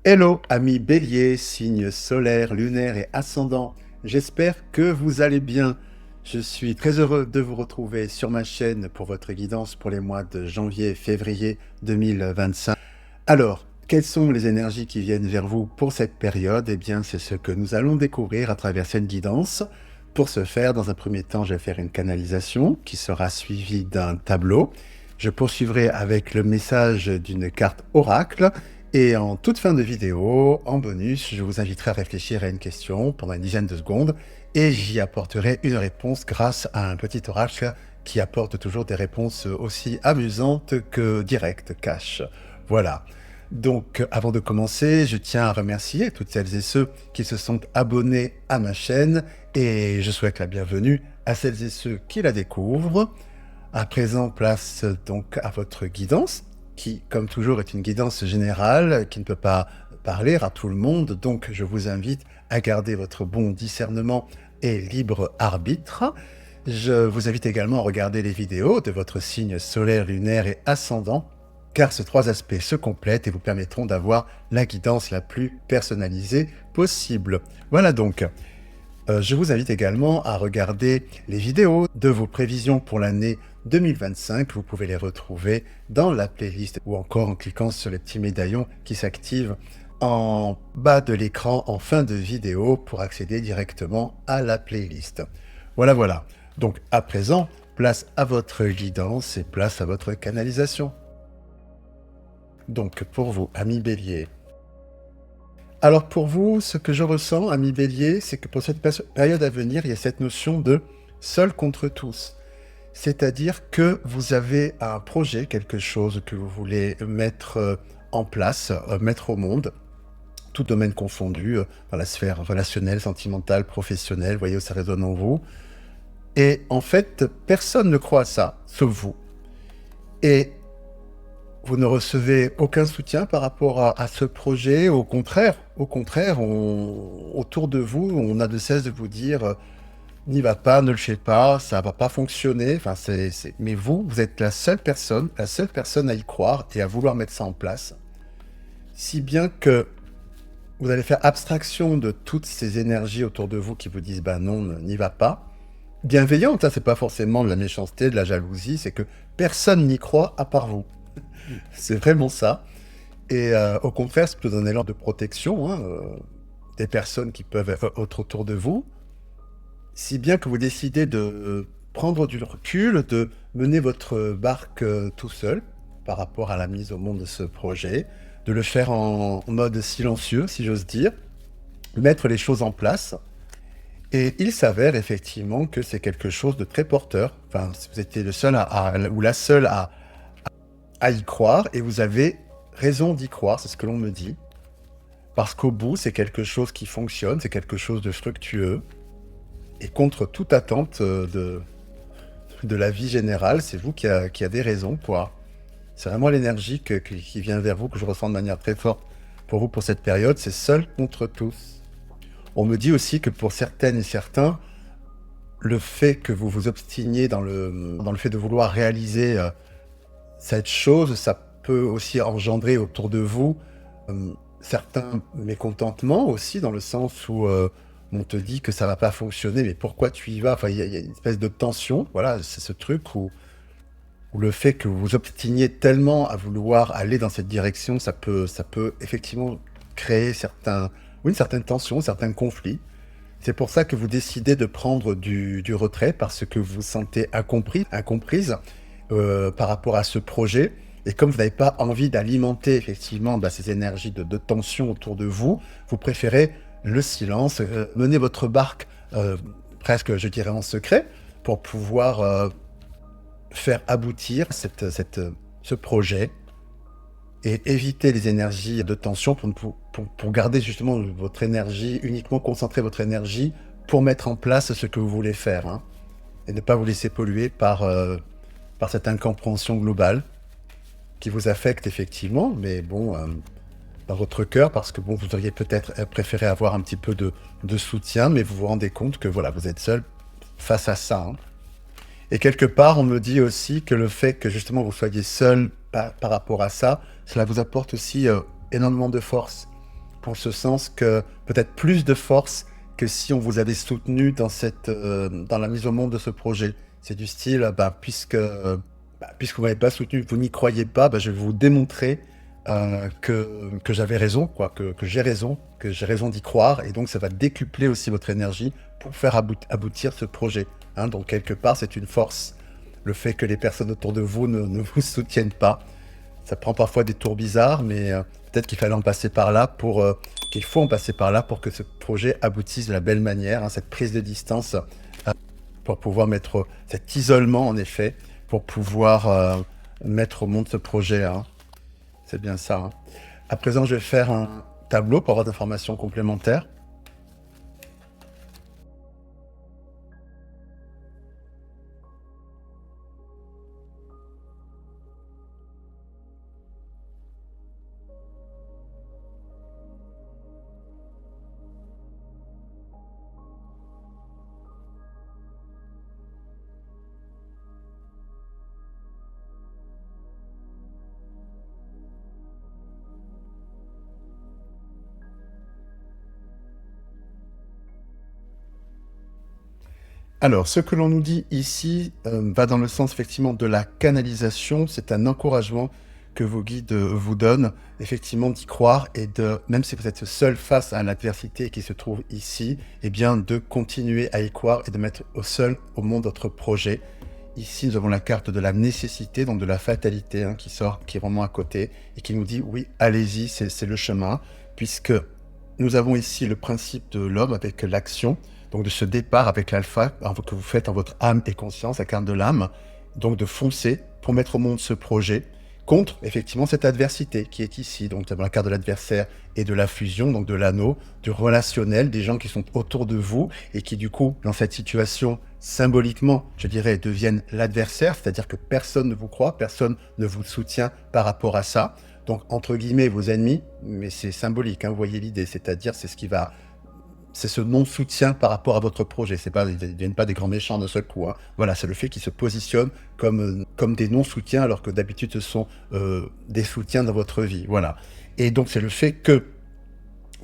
Hello, amis bélier, signes solaires, lunaires et ascendants. J'espère que vous allez bien. Je suis très heureux de vous retrouver sur ma chaîne pour votre guidance pour les mois de janvier et février 2025. Alors, quelles sont les énergies qui viennent vers vous pour cette période? Eh bien, c'est ce que nous allons découvrir à travers cette guidance. Pour ce faire, dans un premier temps, je vais faire une canalisation qui sera suivie d'un tableau. Je poursuivrai avec le message d'une carte oracle. Et en toute fin de vidéo, en bonus, je vous inviterai à réfléchir à une question pendant une dizaine de secondes et j'y apporterai une réponse grâce à un petit oracle qui apporte toujours des réponses aussi amusantes que directes, cash. Voilà. Donc, avant de commencer, je tiens à remercier toutes celles et ceux qui se sont abonnés à ma chaîne et je souhaite la bienvenue à celles et ceux qui la découvrent. À présent, place donc à votre guidance, qui, comme toujours, est une guidance générale, qui ne peut pas parler à tout le monde. Donc, je vous invite à garder votre bon discernement et libre arbitre. Je vous invite également à regarder les vidéos de votre signe solaire, lunaire et ascendant, car ces trois aspects se complètent et vous permettront d'avoir la guidance la plus personnalisée possible. Voilà donc. Je vous invite également à regarder les vidéos de vos prévisions pour l'année 2025. Vous pouvez les retrouver dans la playlist ou encore en cliquant sur le petit médaillon qui s'active en bas de l'écran en fin de vidéo pour accéder directement à la playlist. Voilà. Donc à présent, place à votre guidance et place à votre canalisation. Donc pour vous, amis bélier. Alors pour vous, ce que je ressens, ami bélier, c'est que pour cette période à venir, il y a cette notion de seul contre tous. C'est-à-dire que vous avez un projet, quelque chose que vous voulez mettre en place, mettre au monde, tout domaine confondu, dans la sphère relationnelle, sentimentale, professionnelle, vous voyez où ça résonne en vous. Et en fait, personne ne croit à ça, sauf vous. Et vous ne recevez aucun soutien par rapport à ce projet. Au contraire, autour de vous, on a de cesse de vous dire n'y va pas, ne le fais pas, ça va pas fonctionner. Enfin, Mais vous êtes la seule personne à y croire et à vouloir mettre ça en place. Si bien que vous allez faire abstraction de toutes ces énergies autour de vous qui vous disent bah non, n'y va pas. Bienveillante, ça c'est pas forcément de la méchanceté, de la jalousie, c'est que personne n'y croit à part vous. C'est vraiment ça. Et au contraire, ça peut donner l'élan de protection des personnes qui peuvent être autour de vous, si bien que vous décidez de prendre du recul, de mener votre barque tout seul par rapport à la mise au monde de ce projet, de le faire en mode silencieux, si j'ose dire, mettre les choses en place. Et il s'avère effectivement que c'est quelque chose de très porteur. Enfin, vous étiez le seul ou la seule à y croire, et vous avez raison d'y croire, c'est ce que l'on me dit. Parce qu'au bout, c'est quelque chose qui fonctionne, c'est quelque chose de fructueux, et contre toute attente de la vie générale, c'est vous qui avez raison, quoi. C'est vraiment l'énergie qui vient vers vous, que je ressens de manière très forte pour vous pour cette période, c'est seul contre tous. On me dit aussi que pour certaines et certains, le fait que vous vous obstiniez dans le fait de vouloir réaliser cette chose, ça peut aussi engendrer autour de vous certains mécontentements aussi, dans le sens où on te dit que ça va pas fonctionner, mais pourquoi tu y vas? Enfin, il y a une espèce de tension, voilà, c'est ce truc où le fait que vous vous obstiniez tellement à vouloir aller dans cette direction, ça peut effectivement créer une certaine tension, certains conflits. C'est pour ça que vous décidez de prendre du retrait, parce que vous vous sentez incomprise par rapport à ce projet. Et comme vous n'avez pas envie d'alimenter effectivement ces énergies de tension autour de vous, vous préférez le silence, mener votre barque presque, je dirais, en secret, pour pouvoir faire aboutir ce projet et éviter les énergies de tension pour garder justement votre énergie, uniquement concentrer votre énergie pour mettre en place ce que vous voulez faire, hein, et ne pas vous laisser polluer par cette incompréhension globale qui vous affecte effectivement, mais bon, dans votre cœur, parce que bon, vous auriez peut-être préféré avoir un petit peu de soutien, mais vous vous rendez compte que voilà, vous êtes seul face à ça, hein. Et quelque part, on me dit aussi que le fait que justement vous soyez seul par rapport à ça, cela vous apporte aussi énormément de force. pour ce sens que peut-être plus de force que si on vous avait soutenu dans dans la mise au monde de ce projet. C'est du style, puisque vous m'avez pas soutenu, vous n'y croyez pas, je vais vous démontrer que j'avais raison, quoi, que j'ai raison d'y croire, et donc ça va décupler aussi votre énergie pour faire aboutir ce projet. Hein. Donc quelque part, c'est une force. Le fait que les personnes autour de vous ne vous soutiennent pas. Ça prend parfois des tours bizarres, mais peut-être qu'il fallait en passer par là qu'il faut en passer par là pour que ce projet aboutisse de la belle manière, hein, cette prise de distance, pour pouvoir mettre cet isolement, en effet, pour pouvoir mettre au monde ce projet. Hein. C'est bien ça. Hein. À présent, je vais faire un tableau pour avoir d'informations complémentaires. Alors, ce que l'on nous dit ici va dans le sens effectivement de la canalisation. C'est un encouragement que vos guides vous donnent, effectivement d'y croire et de, même si vous êtes seul face à l'adversité qui se trouve ici, eh bien de continuer à y croire et de mettre au seul au monde votre projet. Ici, nous avons la carte de la nécessité, donc de la fatalité, hein, qui sort, qui est vraiment à côté et qui nous dit oui, allez-y, c'est le chemin, puisque nous avons ici le principe de l'homme avec l'action. Donc de ce départ avec l'alpha que vous faites en votre âme et conscience, la carte de l'âme, donc de foncer pour mettre au monde ce projet contre effectivement cette adversité qui est ici. Donc nous avons la carte de l'adversaire et de la fusion, donc de l'anneau, du relationnel, des gens qui sont autour de vous et qui du coup, dans cette situation, symboliquement, je dirais, deviennent l'adversaire, c'est-à-dire que personne ne vous croit, personne ne vous soutient par rapport à ça. Donc entre guillemets vos ennemis, mais c'est symbolique, hein, vous voyez l'idée, c'est-à-dire c'est ce non-soutien par rapport à votre projet. C'est pas, ils ne deviennent pas des grands méchants d'un seul coup. Hein. Voilà, c'est le fait qu'ils se positionnent comme des non-soutiens, alors que d'habitude ce sont des soutiens dans votre vie. Voilà. Et donc c'est le fait que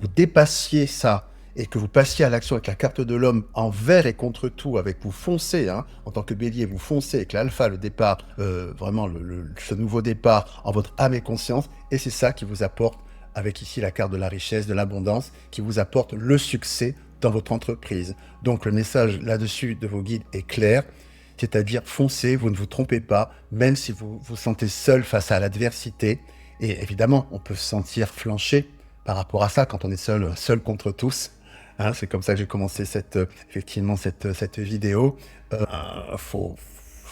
vous dépassiez ça et que vous passiez à l'action avec la carte de l'homme envers et contre tout, avec vous foncez, hein, en tant que bélier, vous foncez avec l'alpha, le départ, vraiment ce nouveau départ en votre âme et conscience, et c'est ça qui vous apporte avec ici la carte de la richesse, de l'abondance, qui vous apporte le succès dans votre entreprise. Donc le message là-dessus de vos guides est clair, c'est-à-dire foncez, vous ne vous trompez pas, même si vous vous sentez seul face à l'adversité. Et évidemment, on peut se sentir flancher par rapport à ça quand on est seul contre tous. Hein, c'est comme ça que j'ai commencé effectivement cette vidéo. Faut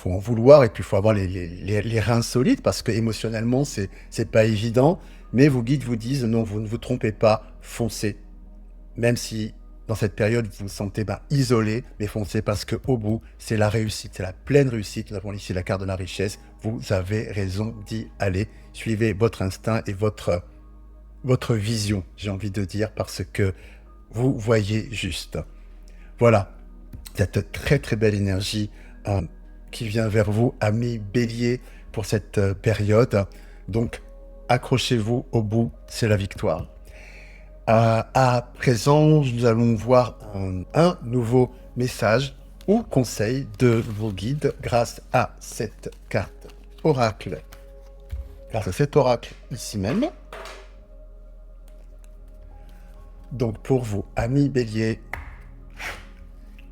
en vouloir et puis il faut avoir les reins solides parce que émotionnellement, c'est pas évident. Mais vos guides vous disent non, vous ne vous trompez pas, foncez. Même si dans cette période vous vous sentez isolé, mais foncez parce qu'au bout, c'est la réussite, c'est la pleine réussite. Nous avons ici la carte de la richesse. Vous avez raison d'y aller. Suivez votre instinct et votre vision, j'ai envie de dire, parce que vous voyez juste. Voilà, cette très très belle énergie qui vient vers vous, amis bélier, pour cette période. Donc, accrochez-vous au bout, c'est la victoire. À présent, nous allons voir un nouveau message ou conseil de vos guides grâce à cette carte oracle. Grâce à cet oracle ici même. Donc pour vous, amis bélier,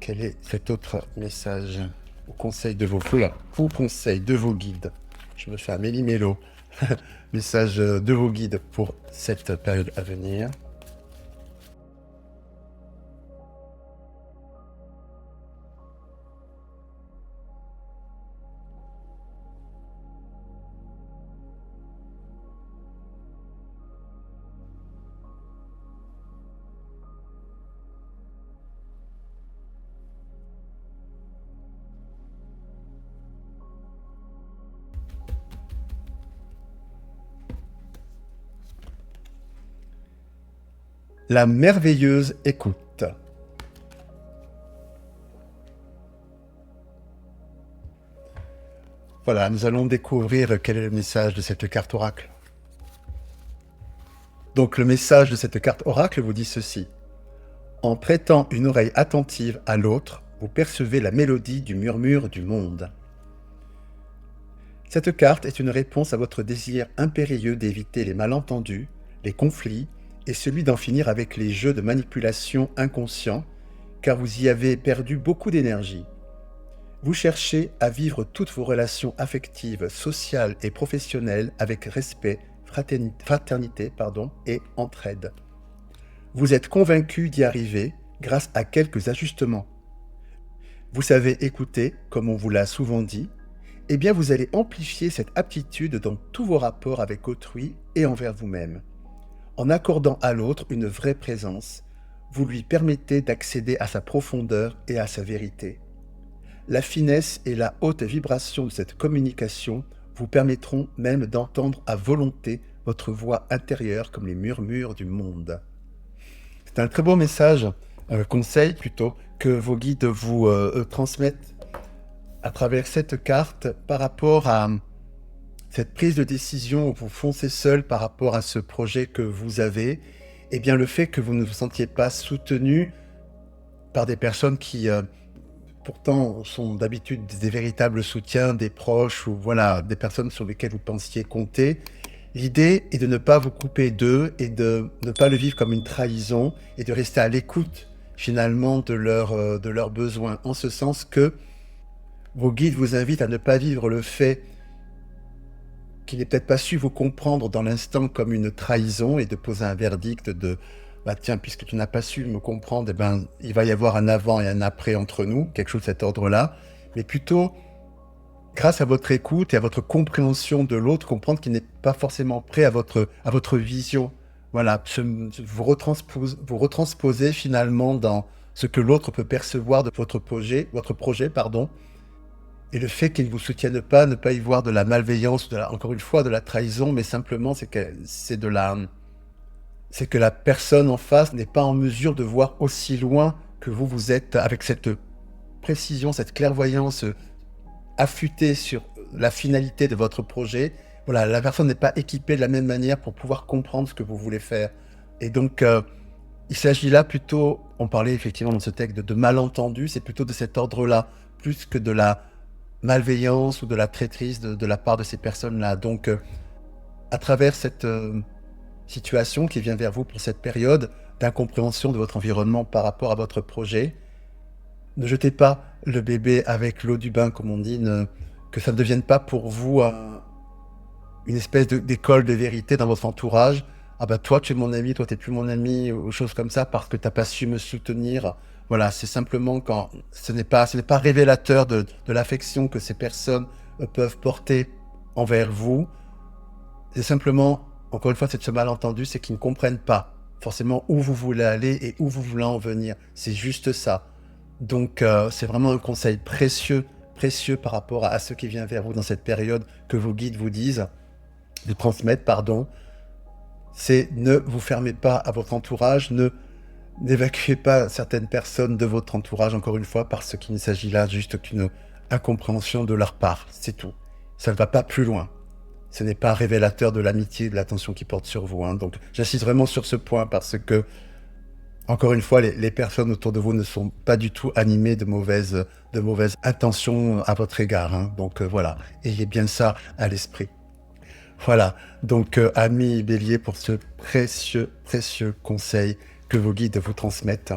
quel est cet autre message ou conseil de vos conseil de vos guides? Je me fais un méli-mélo. Message de vos guides pour cette période à venir. La merveilleuse écoute. Voilà, nous allons découvrir quel est le message de cette carte oracle. Donc le message de cette carte oracle vous dit ceci. En prêtant une oreille attentive à l'autre, vous percevez la mélodie du murmure du monde. Cette carte est une réponse à votre désir impérieux d'éviter les malentendus, les conflits et celui d'en finir avec les jeux de manipulation inconscients, car vous y avez perdu beaucoup d'énergie. Vous cherchez à vivre toutes vos relations affectives, sociales et professionnelles avec respect, fraternité et entraide. Vous êtes convaincu d'y arriver grâce à quelques ajustements. Vous savez écouter, comme on vous l'a souvent dit, eh bien vous allez amplifier cette aptitude dans tous vos rapports avec autrui et envers vous-même. En accordant à l'autre une vraie présence, vous lui permettez d'accéder à sa profondeur et à sa vérité. La finesse et la haute vibration de cette communication vous permettront même d'entendre à volonté votre voix intérieure comme les murmures du monde. C'est un très beau message, conseil plutôt, que vos guides vous transmettent à travers cette carte par rapport à cette prise de décision où vous foncez seul par rapport à ce projet que vous avez. Eh bien, le fait que vous ne vous sentiez pas soutenu par des personnes qui pourtant sont d'habitude des véritables soutiens, des proches ou voilà, des personnes sur lesquelles vous pensiez compter. L'idée est de ne pas vous couper d'eux et de ne pas le vivre comme une trahison et de rester à l'écoute finalement de leurs besoins, en ce sens que vos guides vous invitent à ne pas vivre le fait qu'il n'ait peut-être pas su vous comprendre dans l'instant comme une trahison et de poser un verdict de bah tiens, puisque tu n'as pas su me comprendre, eh ben, il va y avoir un avant et un après entre nous, quelque chose de cet ordre-là, mais plutôt, grâce à votre écoute et à votre compréhension de l'autre, comprendre qu'il n'est pas forcément prêt à votre vision. Voilà, vous retransposez finalement dans ce que l'autre peut percevoir de votre projet, pardon, et le fait qu'il ne vous soutienne pas, ne pas y voir de la malveillance, encore une fois, de la trahison, mais simplement c'est que la personne en face n'est pas en mesure de voir aussi loin que vous êtes avec cette précision, cette clairvoyance affûtée sur la finalité de votre projet. Voilà, la personne n'est pas équipée de la même manière pour pouvoir comprendre ce que vous voulez faire. Et donc, il s'agit là plutôt, on parlait effectivement dans ce texte de malentendus, c'est plutôt de cet ordre-là, plus que de la malveillance ou de la traîtrise de la part de ces personnes-là. Donc, à travers cette situation qui vient vers vous pour cette période d'incompréhension de votre environnement par rapport à votre projet, ne jetez pas le bébé avec l'eau du bain, comme on dit, que ça ne devienne pas pour vous une espèce d'école de vérité dans votre entourage. Ah bah toi tu es mon ami, toi t'es plus mon ami, ou choses comme ça, parce que t'as pas su me soutenir. Voilà, c'est simplement quand ce n'est pas révélateur de l'affection que ces personnes peuvent porter envers vous. C'est simplement, encore une fois, c'est ce malentendu, c'est qu'ils ne comprennent pas forcément où vous voulez aller et où vous voulez en venir. C'est juste ça. Donc, c'est vraiment un conseil précieux par rapport à ce qui vient vers vous dans cette période que vos guides vous disent, de transmettre, pardon. C'est ne vous fermez pas à votre entourage, n'évacuez pas certaines personnes de votre entourage, encore une fois, parce qu'il ne s'agit là juste qu'une incompréhension de leur part. C'est tout. Ça ne va pas plus loin. Ce n'est pas révélateur de l'amitié et de l'attention qu'ils portent sur vous. Hein. Donc, j'insiste vraiment sur ce point parce que, encore une fois, les personnes autour de vous ne sont pas du tout animées de mauvaises intentions à votre égard. Hein. Donc, voilà. Ayez bien ça à l'esprit. Voilà. Donc, amis Bélier, pour ce précieux conseil que vos guides vous transmettent.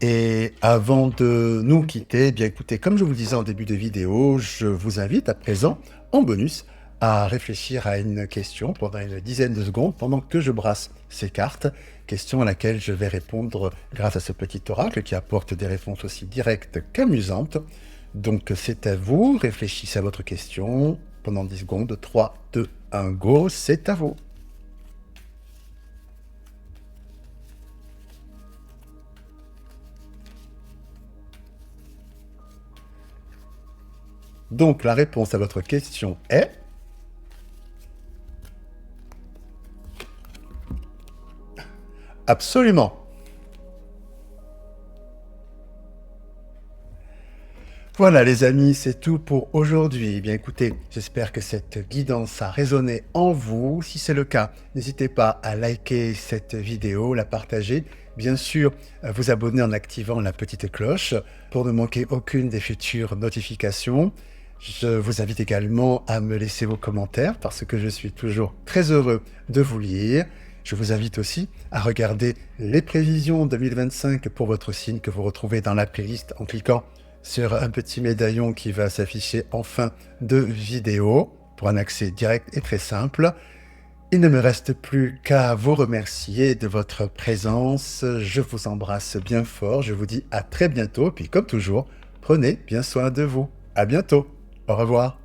Et avant de nous quitter, eh bien écoutez, comme je vous le disais en début de vidéo, je vous invite à présent, en bonus, à réfléchir à une question pendant une dizaine de secondes pendant que je brasse ces cartes, question à laquelle je vais répondre grâce à ce petit oracle qui apporte des réponses aussi directes qu'amusantes. Donc c'est à vous, réfléchissez à votre question pendant 10 secondes, 3, 2, 1, go, c'est à vous. Donc la réponse à votre question est... Absolument. Voilà les amis, c'est tout pour aujourd'hui. Eh bien écoutez, j'espère que cette guidance a résonné en vous. Si c'est le cas, n'hésitez pas à liker cette vidéo, la partager. Bien sûr, vous abonner en activant la petite cloche pour ne manquer aucune des futures notifications. Je vous invite également à me laisser vos commentaires parce que je suis toujours très heureux de vous lire. Je vous invite aussi à regarder les prévisions 2025 pour votre signe que vous retrouvez dans la playlist en cliquant sur un petit médaillon qui va s'afficher en fin de vidéo pour un accès direct et très simple. Il ne me reste plus qu'à vous remercier de votre présence. Je vous embrasse bien fort. Je vous dis à très bientôt. Puis comme toujours, prenez bien soin de vous. À bientôt. Au revoir.